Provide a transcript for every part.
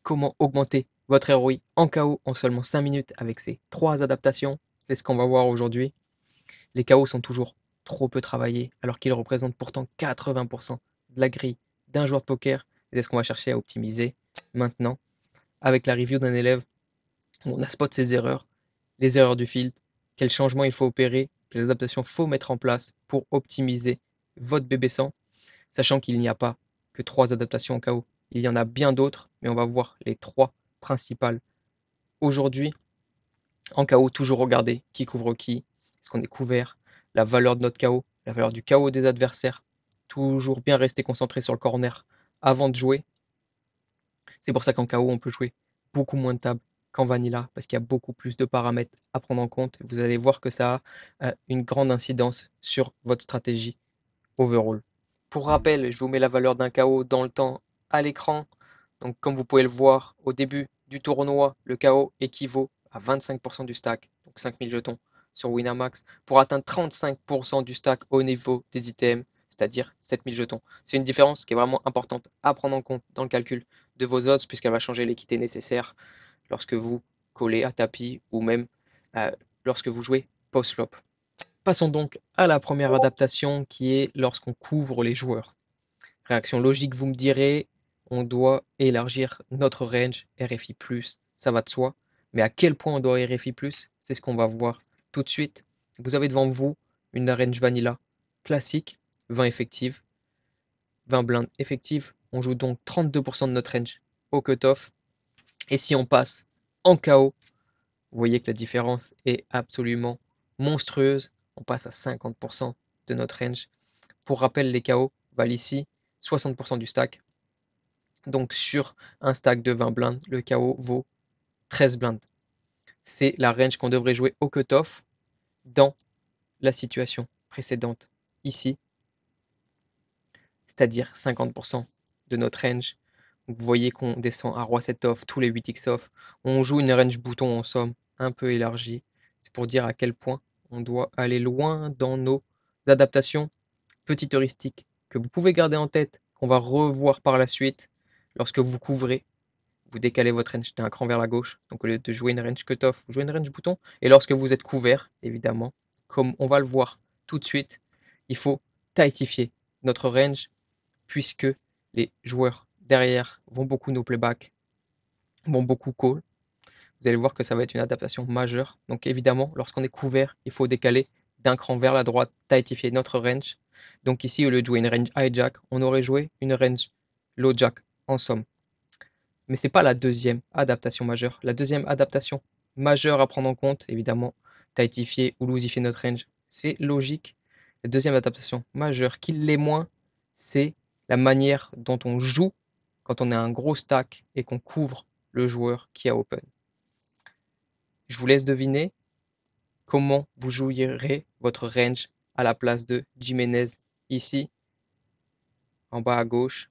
comment augmenter votre ROI en KO en seulement 5 minutes avec ces 3 adaptations. C'est ce qu'on va voir aujourd'hui. Les KO sont toujours trop peu travaillés alors qu'ils représentent pourtant 80% de la grille d'un joueur de poker. C'est ce qu'on va chercher à optimiser maintenant avec la review d'un élève où on a spot ses erreurs, les erreurs du field, quels changements il faut opérer, quelles adaptations il faut mettre en place pour optimiser votre BB100, sachant qu'il n'y a pas que 3 adaptations en KO. Il y en a bien d'autres, mais on va voir les 3 principales aujourd'hui. En KO, toujours regarder qui couvre qui, est-ce qu'on est couvert, la valeur de notre KO, la valeur du KO des adversaires. Toujours bien rester concentré sur le corner avant de jouer. C'est pour ça qu'en KO, on peut jouer beaucoup moins de tables qu'en Vanilla, parce qu'il y a beaucoup plus de paramètres à prendre en compte. Vous allez voir que ça a une grande incidence sur votre stratégie overall. Pour rappel, je vous mets la valeur d'un KO dans le temps à l'écran. Donc, comme vous pouvez le voir au début du tournoi, le KO équivaut à 25% du stack, donc 5000 jetons sur Winamax, pour atteindre 35% du stack au niveau des ITM, c'est-à-dire 7000 jetons. C'est une différence qui est vraiment importante à prendre en compte dans le calcul de vos odds, puisqu'elle va changer l'équité nécessaire lorsque vous collez à tapis ou même euh, lorsque vous jouez post-flop. Passons donc à la première adaptation qui est lorsqu'on couvre les joueurs. Réaction logique, vous me direz, on doit élargir notre range RFI+, ça va de soi. Mais à quel point on doit RFI+, c'est ce qu'on va voir tout de suite. Vous avez devant vous une range vanilla classique, 20 effective, 20 blindes effectives. On joue donc 32% de notre range au cutoff. Et si on passe en KO, vous voyez que la différence est absolument monstrueuse. On passe à 50% de notre range. Pour rappel, les KO valent ici 60% du stack. Donc sur un stack de 20 blindes, le KO vaut 13 blindes. C'est la range qu'on devrait jouer au cutoff dans la situation précédente ici, c'est-à-dire 50% de notre range. Vous voyez qu'on descend à Roi 7 off, tous les 8x off. On joue une range bouton en somme un peu élargie. C'est pour dire à quel point on doit aller loin dans nos adaptations. Petite heuristique que vous pouvez garder en tête, qu'on va revoir par la suite lorsque vous couvrez. Vous décalez votre range d'un cran vers la gauche. Donc au lieu de jouer une range cutoff, vous jouez une range bouton. Et lorsque vous êtes couvert, évidemment, comme on va le voir tout de suite, il faut tightifier notre range puisque les joueurs derrière vont beaucoup no playback, vont beaucoup call. Vous allez voir que ça va être une adaptation majeure. Donc évidemment, lorsqu'on est couvert, il faut décaler d'un cran vers la droite, tightifier notre range. Donc ici, au lieu de jouer une range hijack, on aurait joué une range low jack en somme. Mais ce n'est pas la deuxième adaptation majeure. La deuxième adaptation majeure à prendre en compte, évidemment, tightifier ou loosifier notre range, c'est logique. La deuxième adaptation majeure qui l'est moins, c'est la manière dont on joue quand on a un gros stack et qu'on couvre le joueur qui a open. Je vous laisse deviner comment vous jouirez votre range à la place de Jiménez ici, en bas à gauche,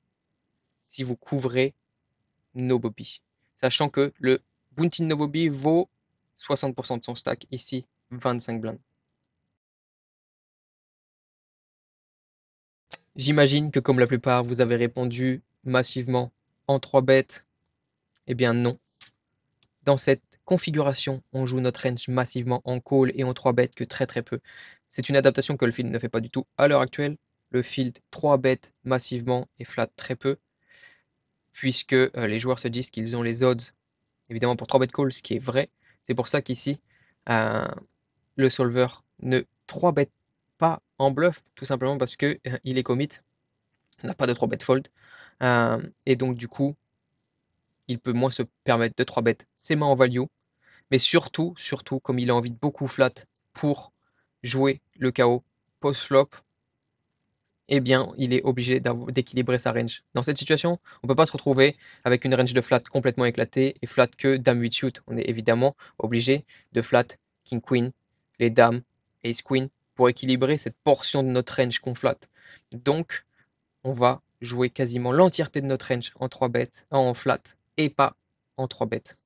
si vous couvrez Noboby. Sachant que le Bounty Noboby vaut 60% de son stack, ici 25 blindes. J'imagine que comme la plupart, vous avez répondu massivement en 3 bêtes. Eh bien non. Dans cette configuration, on joue notre range massivement en call et en 3 bêtes que très très peu. C'est une adaptation que le field ne fait pas du tout à l'heure actuelle. Le field 3 bêtes massivement et flat très peu, puisque les joueurs se disent qu'ils ont les odds, évidemment pour 3 bet call, ce qui est vrai. C'est pour ça qu'ici, euh, le solver ne 3 bet pas en bluff, tout simplement parce que il est commit, n'a pas de 3 bet fold, et donc du coup, il peut moins se permettre de 3 bet ses mains en value, mais surtout, comme il a envie de beaucoup flat pour jouer le KO post-flop, eh bien, il est obligé d'équilibrer sa range. Dans cette situation, on ne peut pas se retrouver avec une range de flat complètement éclatée et flat que dame 8 shoot. On est évidemment obligé de flat king queen, les dames, ace queen, pour équilibrer cette portion de notre range qu'on flat. Donc, on va jouer quasiment l'entièreté de notre range en 3 bêtes, en flat, et pas en 3 bêtes.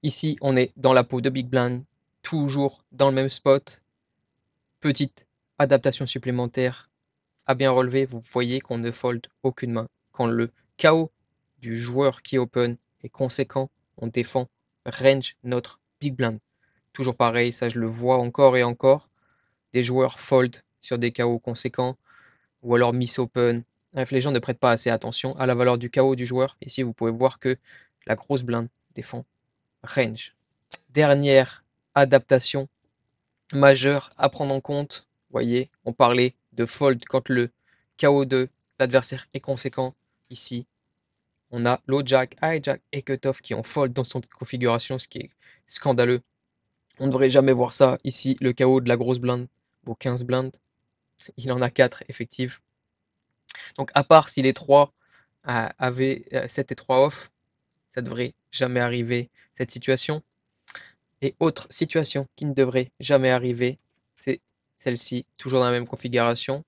Ici, on est dans la peau de Big Blind, toujours dans le même spot. Petite adaptation supplémentaire à bien relever, vous voyez qu'on ne fold aucune main. Quand le KO du joueur qui open est conséquent, on défend range notre big blind. Toujours pareil, ça je le vois encore et encore. Des joueurs fold sur des KO conséquents ou alors miss open. Bref, les gens ne prêtent pas assez attention à la valeur du KO du joueur. Ici, vous pouvez voir que la grosse blinde défend range. Dernière adaptation majeure à prendre en compte. Vous voyez, on parlait de fold quand le KO de l'adversaire est conséquent. Ici, on a low jack, high jack et cutoff qui ont fold dans son configuration, ce qui est scandaleux. On ne devrait jamais voir ça. Ici, le KO de la grosse blinde vaut 15 blindes. Il en a 4 effectives. Donc, à part si les 3 avaient 7 et 3 off, ça ne devrait jamais arriver cette situation. Et autre situation qui ne devrait jamais arriver, c'est celle-ci, toujours dans la même configuration,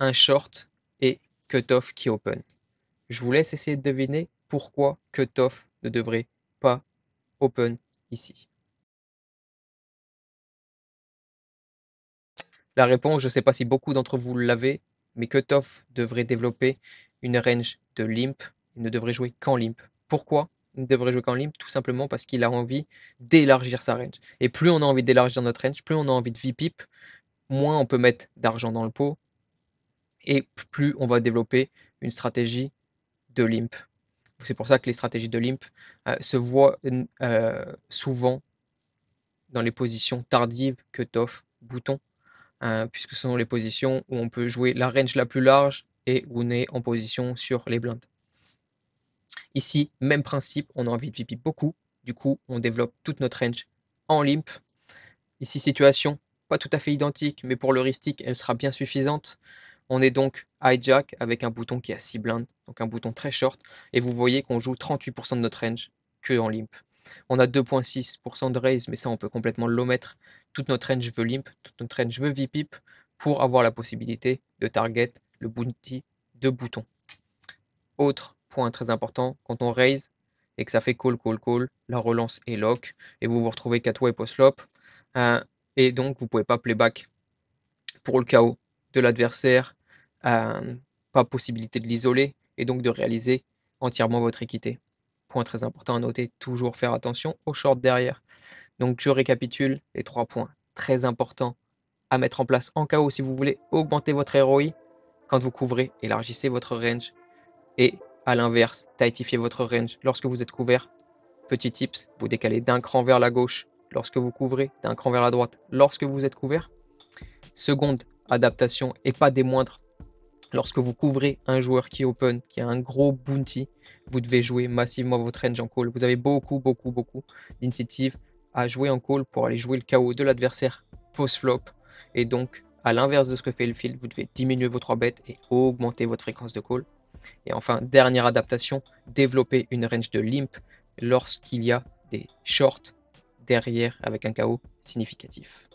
un short et cutoff qui open. Je vous laisse essayer de deviner pourquoi cutoff ne devrait pas open ici. La réponse, je ne sais pas si beaucoup d'entre vous l'avez, mais cutoff devrait développer une range de limp. Il ne devrait jouer qu'en limp. Pourquoi il ne devrait jouer qu'en limp? Tout simplement parce qu'il a envie d'élargir sa range. Et plus on a envie d'élargir notre range, plus on a envie de VPIP, moins on peut mettre d'argent dans le pot, et plus on va développer une stratégie de limp. C'est pour ça que les stratégies de limp se voient souvent dans les positions tardives, cutoff, bouton, puisque ce sont les positions où on peut jouer la range la plus large et où on est en position sur les blindes. Ici, même principe, on a envie de VP beaucoup, du coup on développe toute notre range en limp. Ici, situation pas tout à fait identique, mais pour l'heuristique, elle sera bien suffisante. On est donc hijack avec un bouton qui est à 6 blindes, donc un bouton très short, et vous voyez qu'on joue 38% de notre range que en limp. On a 2,6% de raise, mais ça on peut complètement l'omettre. Toute notre range veut limp, toute notre range veut VPIP pour avoir la possibilité de target le bounty de bouton. Autre point très important, quand on raise et que ça fait call, call, call, la relance est lock et vous vous retrouvez 4-way post-flop. Et donc vous ne pouvez pas playback pour le KO de l'adversaire. Pas possibilité de l'isoler et donc de réaliser entièrement votre équité. Point très important à noter, toujours faire attention au short derrière. Donc je récapitule les 3 points très importants à mettre en place en KO si vous voulez augmenter votre ROI. Quand vous couvrez, élargissez votre range. Et à l'inverse, tightifiez votre range lorsque vous êtes couvert. Petit tips, vous décalez d'un cran vers la gauche lorsque vous couvrez, d'un cran vers la droite lorsque vous êtes couvert. Seconde adaptation, et pas des moindres, lorsque vous couvrez un joueur qui est open, qui a un gros bounty, vous devez jouer massivement votre range en call. Vous avez beaucoup d'initiatives à jouer en call pour aller jouer le KO de l'adversaire post-flop. Et donc, à l'inverse de ce que fait le field, vous devez diminuer vos 3 bêtes et augmenter votre fréquence de call. Et enfin, dernière adaptation, développer une range de limp lorsqu'il y a des shorts derrière avec un KO significatif.